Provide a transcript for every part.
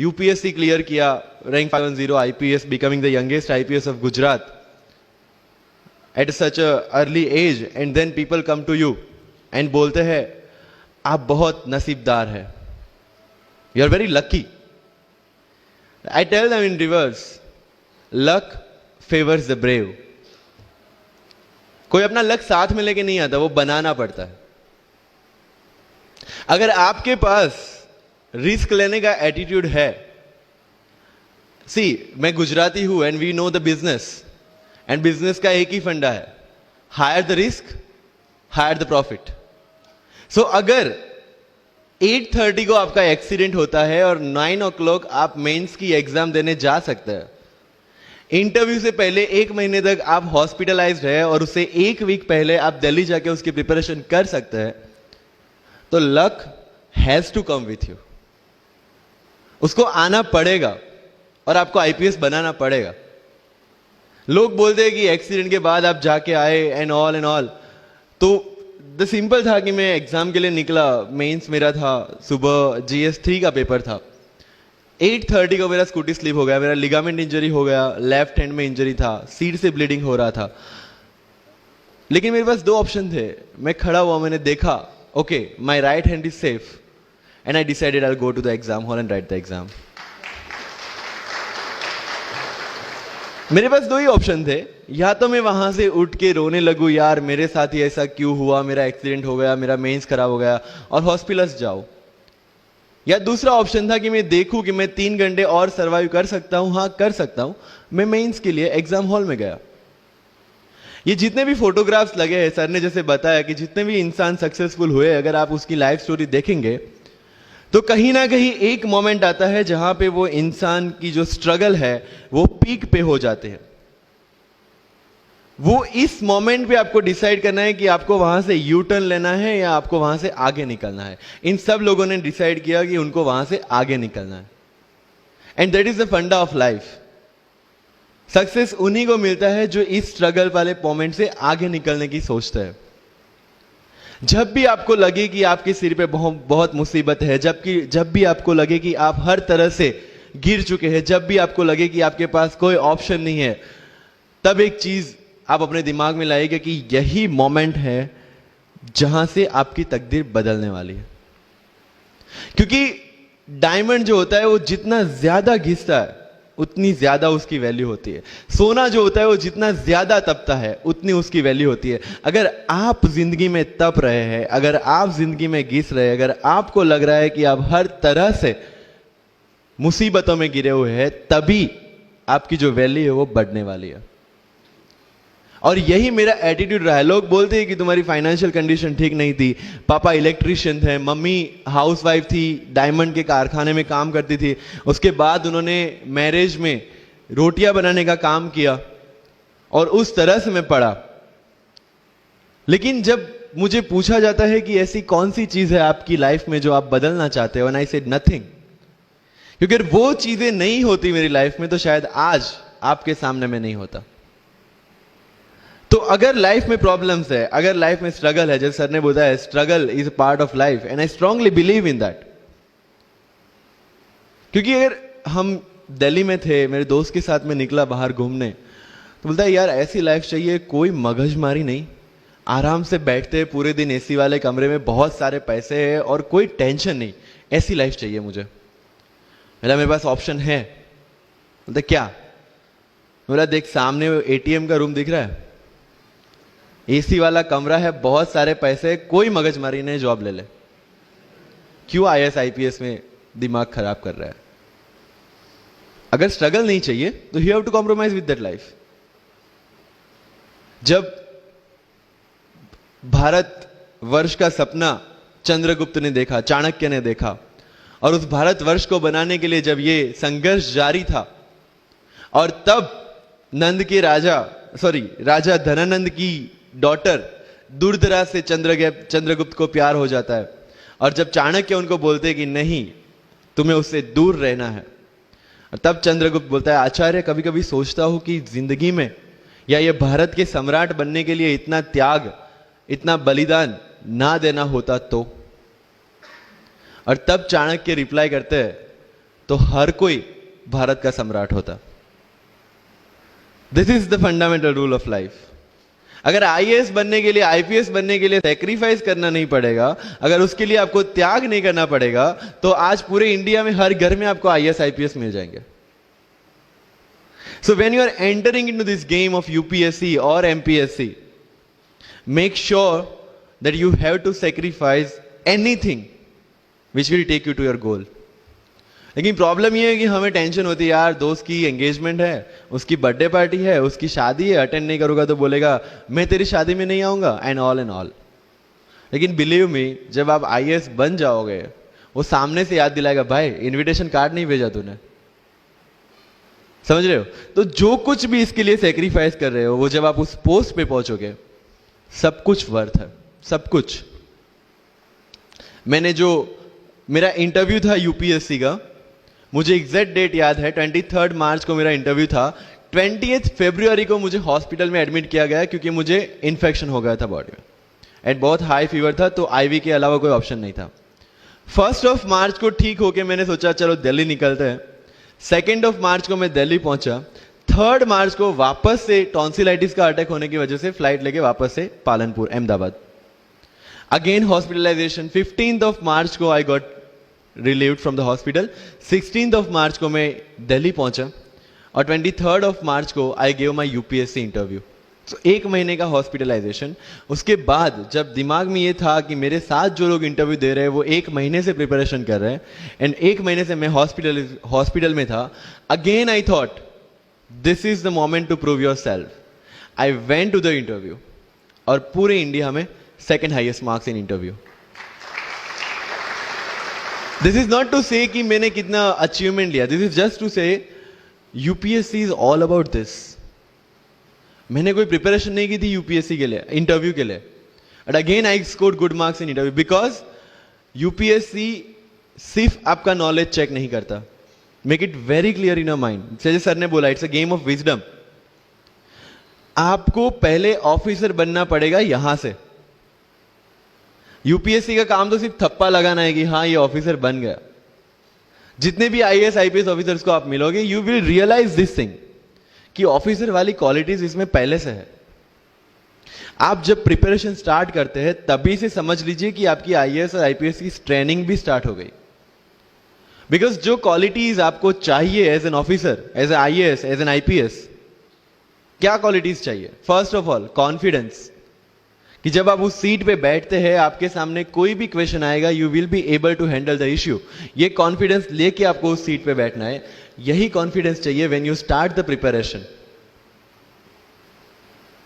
UPSC clear किया, rank 510 IPS, becoming the youngest IPS of Gujarat at such a early age, and then people come to you and बोलते हैं आप बहुत नसीबदार है, you are very lucky. I tell them in reverse, luck favours the brave. कोई अपना luck साथ में लेके नहीं आता, वो बनाना पड़ता है. अगर आपके पास रिस्क लेने का एटीट्यूड है, सी मैं गुजराती हूं and we know the business, and business का एक ही फंडा है, higher the risk higher the profit. So अगर 8:30 को आपका एक्सीडेंट होता है और 9 o'clock आप मेंस की एग्जाम देने जा सकते हैं, इंटरव्यू से पहले 1 महीने तक आप हॉस्पिटलाइज्ड है और उससे 1 वीक पहले आप दिल्ली जाके उसकी प्रिपरेशन कर सकते हैं, तो luck has to come with you. उसको आना पड़ेगा और आपको आईपीएस बनाना पड़ेगा. लोग बोलते हैं कि एक्सीडेंट के बाद आप जाके आए एंड ऑल, तो द सिंपल था कि मैं एग्जाम के लिए निकला, मेंस मेरा था, सुबह GS3 का पेपर था. 8:30 को मेरा स्कूटी स्लिप हो गया, मेरा लिगामेंट इंजरी हो गया, लेफ्ट हैंड में इंजरी था, सीट से ब्लीडिंग हो रहा था. लेकिन मेरे पास 2 ऑप्शन थे. मैं खड़ा हुआ, मैंने देखा, okay my right hand is safe, and I decided I will go to the exam hall and write the exam. मेरे पास 2 ही ऑप्शन थे. या तो मैं वहां से उठ के रोने लगूं, यार मेरे साथ ही ऐसा क्यों हुआ, मेरा एक्सीडेंट हो गया, मेरा मेंस खराब हो गया, और हॉस्पिटल जाओ. या दूसरा ऑप्शन था कि मैं देखूं कि मैं 3 घंटे और सर्वाइव कर सकता हूं. हाँ कर सकता हूं. मैं मेंस के लिए एग्जाम हॉल में गया. ये जितने भी फोटोग्राफ्स लगे हैं, सर ने जैसे बताया कि जितने भी इंसान सक्सेसफुल हुए, अगर आप उसकी लाइफ स्टोरी देखेंगे तो कहीं ना कहीं एक मोमेंट आता है जहां पे वो इंसान की जो स्ट्रगल है वो पीक पे हो जाते हैं. वो इस मोमेंट पे आपको डिसाइड करना है कि आपको वहां से यू टर्न लेना है या आपको वहां से आगे निकलना है. इन सब लोगों ने डिसाइड किया कि उनको वहां से आगे निकलना है. एंड दैट इज द फंडा ऑफ लाइफ. सक्सेस उन्हीं को मिलता है जो इस स्ट्रगल वाले मोमेंट से आगे निकलने की सोचता है. जब भी आपको लगे कि आपके सिर पे बहुत मुसीबत है, जब भी आपको लगे कि आप हर तरह से गिर चुके हैं, जब भी आपको लगे कि आपके पास कोई ऑप्शन नहीं है, तब एक चीज आप अपने दिमाग में लाइएगा कि यही मोमेंट है जहां से आपकी तकदीर बदलने वाली है. क्योंकि डायमंड जो होता है वो जितना ज्यादा घिसता है उतनी ज्यादा उसकी वैल्यू होती है. सोना जो होता है वो जितना ज्यादा तपता है उतनी उसकी वैल्यू होती है. अगर आप जिंदगी में तप रहे हैं, अगर आप जिंदगी में घिस रहे हैं, अगर आपको लग रहा है कि आप हर तरह से मुसीबतों में गिरे हुए हैं, तभी आपकी जो वैल्यू है वो बढ़ने वाली है. और यही मेरा एटीट्यूड रहा है. लोग बोलते हैं कि तुम्हारी फाइनेंशियल कंडीशन ठीक नहीं थी, पापा इलेक्ट्रिशियन थे, मम्मी हाउसवाइफ थी, डायमंड के कारखाने में काम करती थी, उसके बाद उन्होंने मैरिज में रोटियां बनाने का काम किया और उस तरह से मैं पढ़ा. लेकिन जब मुझे पूछा जाता है कि ऐसी कौन सी चीज है आपकी लाइफ में जो आप बदलना चाहते हो, एंड आई सेड नथिंग. क्योंकि अगर वो चीजें नहीं होती मेरी लाइफ में तो शायद आज आपके सामने में नहीं होता. तो अगर लाइफ में प्रॉब्लम्स है, अगर लाइफ में स्ट्रगल है, जैसे सर ने बताया struggle is a part of life, and I strongly believe in that. क्योंकि अगर हम दिल्ली में थे, मेरे दोस्त के साथ में निकला बाहर घूमने, तो बोलता है यार ऐसी लाइफ चाहिए, कोई मगजमारी नहीं, आराम से बैठते पूरे दिन एसी वाले कमरे में, बहुत सारे पैसे है और कोई टेंशन नहीं, ऐसी लाइफ चाहिए मुझे. मेरे पास ऑप्शन है. बोलते क्या? बोला देख सामने एटीएम का रूम दिख रहा है, एसी वाला कमरा है, बहुत सारे पैसे, कोई मगजमारी नहीं, जॉब ले ले. क्यों आईएएस आईपीएस में दिमाग खराब कर रहा है? अगर स्ट्रगल नहीं चाहिए तो you have to compromise with that life. जब भारत वर्ष का सपना चंद्रगुप्त ने देखा, चाणक्य ने देखा, और उस भारत वर्ष को बनाने के लिए जब ये संघर्ष जारी था, और तब नंद के राजा धनानंद की डॉटर दुर्धरा से चंद्रगुप्त को प्यार हो जाता है. और जब चाणक्य उनको बोलते हैं कि नहीं तुम्हें उससे दूर रहना है, तब चंद्रगुप्त बोलता है आचार्य कभी कभी सोचता हूं कि जिंदगी में या ये भारत के सम्राट बनने के लिए इतना त्याग, इतना बलिदान ना देना होता तो. और तब चाणक्य रिप्लाई करते हैं तो हर कोई भारत का सम्राट होता। This is the fundamental rule of life. अगर आईएएस बनने के लिए, आईपीएस बनने के लिए सेक्रीफाइस करना नहीं पड़ेगा, अगर उसके लिए आपको त्याग नहीं करना पड़ेगा, तो आज पूरे इंडिया में हर घर में आपको आईएएस आईपीएस मिल जाएंगे। So when you are entering into this game of UPSC or MPSC, make sure that you have to sacrifice anything which will take you to your goal. लेकिन प्रॉब्लम ये है कि हमें टेंशन होती है, यार दोस्त की एंगेजमेंट है, उसकी बर्थडे पार्टी है, उसकी शादी है, अटेंड नहीं करूंगा तो बोलेगा मैं तेरी शादी में नहीं आऊंगा, एंड ऑल। लेकिन बिलीव मी, जब आप आईएएस बन जाओगे, वो सामने से याद दिलाएगा, भाई इनविटेशन कार्ड नहीं भेजा तूने। समझ रहे हो? तो जो कुछ भी इसके लिए सेक्रीफाइस कर रहे हो, वो जब आप उस पोस्ट पे पहुंचोगे, सब कुछ वर्थ है, सब कुछ। मैंने जो मेरा इंटरव्यू था यूपीएससी का, मुझे एग्जैक्ट डेट याद है, 23 मार्च को मेरा इंटरव्यू था। 20 फरवरी को मुझे हॉस्पिटल में एडमिट किया गया क्योंकि मुझे इन्फेक्शन हो गया था बॉडी में, एंड बहुत हाई फीवर था, तो आईवी के अलावा कोई ऑप्शन नहीं था। 1 मार्च को ठीक होके मैंने सोचा चलो दिल्ली निकलते हैं। 2 मार्च को मैं दिल्ली पहुंचा। 3 मार्च को वापस से टॉन्सिलाइटिस का अटैक होने की वजह से फ्लाइट लेके वापस से पालनपुर, अहमदाबाद, अगेन हॉस्पिटलाइजेशन। 15 मार्च को I got relieved from the hospital. 16 मार्च को मैं दिल्ली पहुंचा, और 23 मार्च को I gave my UPSC interview. तो 1 महीने का हॉस्पिटलाइजेशन। उसके बाद जब दिमाग में ये था कि मेरे साथ जो लोग इंटरव्यू दे रहे हैं वो 1 महीने से प्रिपरेशन कर रहे हैं, एंड 1 महीने से मैं हॉस्पिटल में था, again I thought this is the moment to prove yourself. I went to the interview, और पूरे इंडिया में 2nd highest marks in interview. This is not to say कि मैंने कितना अचीवमेंट लिया, this is just to say UPSC is all about this. मैंने कोई preparation नहीं की थी यूपीएससी के लिए, इंटरव्यू के लिए, but again I scored good marks in interview, because UPSC सिर्फ आपका नॉलेज चेक नहीं करता। Make it very clear in your mind. जैसे सर ने बोला, it's a game of wisdom. आपको पहले ऑफिसर बनना पड़ेगा यहां से। यूपीएससी का काम तो सिर्फ थप्पा लगाना है कि हाँ ये ऑफिसर बन गया। जितने भी आईएएस आईपीएस ऑफिसर्स को आप मिलोगे, you will realise this thing कि ऑफिसर वाली क्वालिटीज इसमें पहले से है। आप जब प्रिपरेशन स्टार्ट करते हैं तभी से समझ लीजिए कि आपकी आईएएस और आईपीएस की ट्रेनिंग भी स्टार्ट हो गई। बिकॉज जो क्वालिटीज आपको चाहिए as an officer, as a IAS, as an IPS, क्या क्वालिटीज चाहिए? फर्स्ट ऑफ ऑल कॉन्फिडेंस, कि जब आप उस सीट पे बैठते हैं, आपके सामने कोई भी क्वेश्चन आएगा, you will be able to handle the issue. ये कॉन्फिडेंस लेके आपको उस सीट पे बैठना है। यही कॉन्फिडेंस चाहिए when you start the preparation.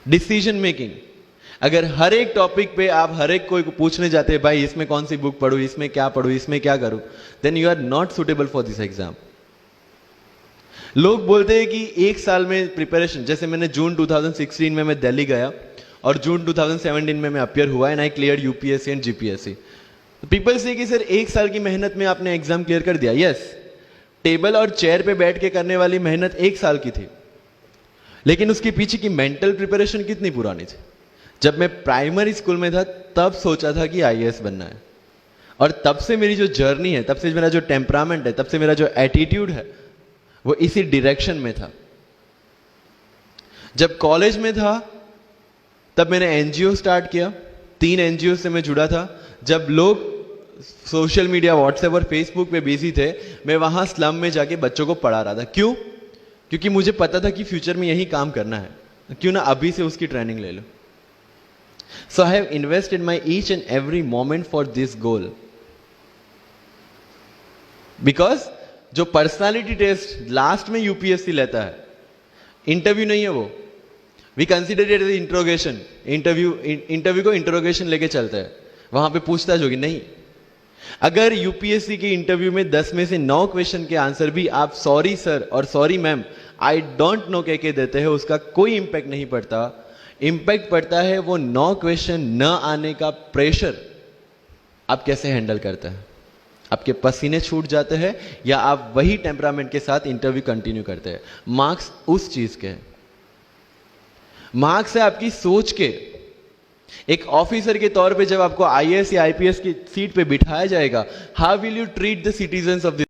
Decision making, अगर हर एक टॉपिक पे आप हर एक कोई को पूछने जाते हैं, भाई इसमें कौन सी बुक पढ़ूं, इसमें क्या पढ़ूं, इसमें क्या करूं, then you are not suitable for this exam. लोग बोलते हैं कि 1 साल में प्रिपरेशन, जैसे मैंने जून 2016 में मैं दिल्ली गया, और जून 2017 में मैं अपियर हुआ, and I clear UPSC and GPSC. People से कि सर 1 साल की मेहनत में आपने एग्जाम क्लियर कर दिया। यस, टेबल और चेयर पे बैठ के करने वाली मेहनत 1 साल की थी, लेकिन उसके पीछे की मेंटल प्रिपरेशन कितनी पुरानी थी। जब मैं प्राइमरी स्कूल में था तब सोचा था कि आईएएस बनना है, और तब से मेरी जो जर्नी है, तब से मेरा जो टेम्परामेंट है, तब से मेरा जो एटीट्यूड है, वो इसी डायरेक्शन में था। जब कॉलेज में था तब मैंने एनजीओ स्टार्ट किया। 3 एनजीओ से मैं जुड़ा था। जब लोग सोशल मीडिया, व्हाट्सएप और फेसबुक पे बिजी थे, मैं वहां स्लम में जाके बच्चों को पढ़ा रहा था। क्यों? क्योंकि मुझे पता था कि फ्यूचर में यही काम करना है, क्यों ना अभी से उसकी ट्रेनिंग ले लो। So I have invested my each and every moment for this goal. Because जो पर्सनालिटी टेस्ट लास्ट में यूपीएससी लेता है, इंटरव्यू नहीं है वो, we consider it as interrogation. Interview को इंट्रोगेशन लेके चलता है, वहां पे पूछताछ होगी नहीं। अगर यूपीएससी के इंटरव्यू में 10 में से 9 क्वेश्चन के आंसर भी आप सॉरी सर और sorry ma'am, I don't know कह के देते हैं, उसका कोई इंपैक्ट नहीं पड़ता। इंपैक्ट पड़ता है वो 9 क्वेश्चन न आने का प्रेशर आप कैसे हैंडल करते हैं। आपके पसीने छूट जाते हैं या आप वही टेम्परामेंट के साथ इंटरव्यू कंटिन्यू करते हैं। मार्क्स उस चीज के, मार्क्स है आपकी सोच के। एक ऑफिसर के तौर पे जब आपको आईएएस या आईपीएस की सीट पे बिठाया जाएगा, how will you treat the citizens of this